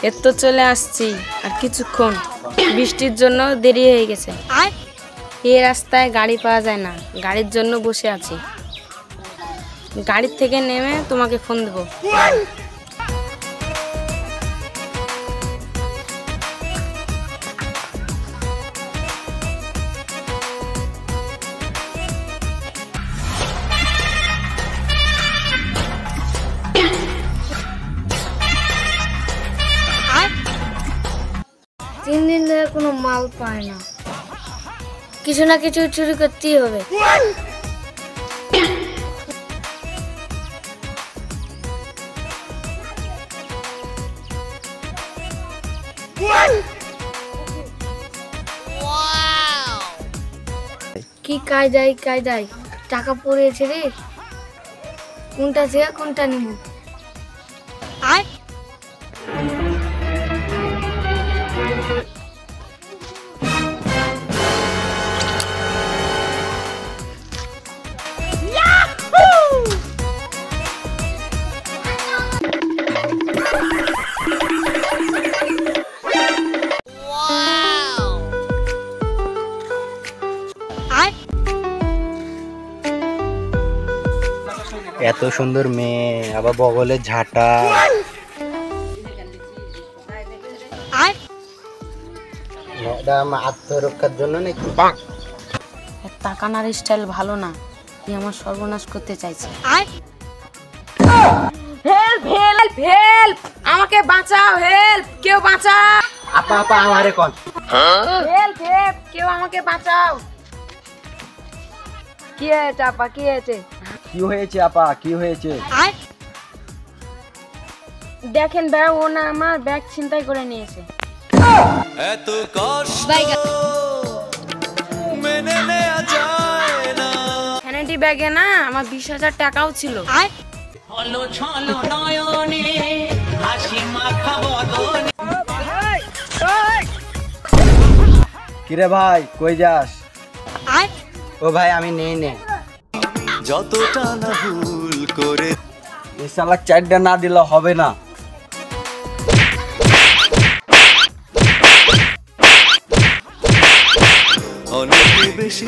এর তো চলে আসছি আর কিছুক্ষণ, বৃষ্টির জন্য দেরি হয়ে গেছে। এই রাস্তায় গাড়ি পাওয়া যায় না, গাড়ির জন্য বসে আছি। গাড়ির থেকে নেমে তোমাকে ফোন দেবো। 3 দিন ধরে কোনো মাল পায় না, কিছু না কিছু চুরি করতেই হবে। কি কায়দায় টাকা পড়েছে রে, কোনটা থেকে কোনটা নিব। এত সুন্দর মেয়ে, আবার বগলে ঝাঁটা। ম্যাডাম আত্মরক্ষার জন্য নাকি? তাকানোর স্টাইল ভালো না, কি আমার সর্বনাশ করতে চাইছে। হেল্প হেল্প হেল্প, আমাকে বাঁচাও, হেল্প, কেউ বাঁচাও। আপা আপা আমারে কোন, হেল্প হেল্প, কেউ আমাকে বাঁচাও। কি হয়েছে আপা, কি হয়েছে? কি হয়েছে আপা, কি হয়েছে? দেখেন ভাই, ও না আমার ব্যাগ ছিনতাই করে নিয়েছে। এত কষ্ট মেনে নেওয়া যায় না। ভ্যানিটি ব্যাগে না আমার 20,000 টাকাও ছিল। হলো ছলো নয়নে হাসি মাখা বদনে। কিরে ভাই, কই যাস? ও ভাই আমি নেই নে। যতটা না ভুল করে এই শালা চারটা না দিলে হবে না। অনেক বেশি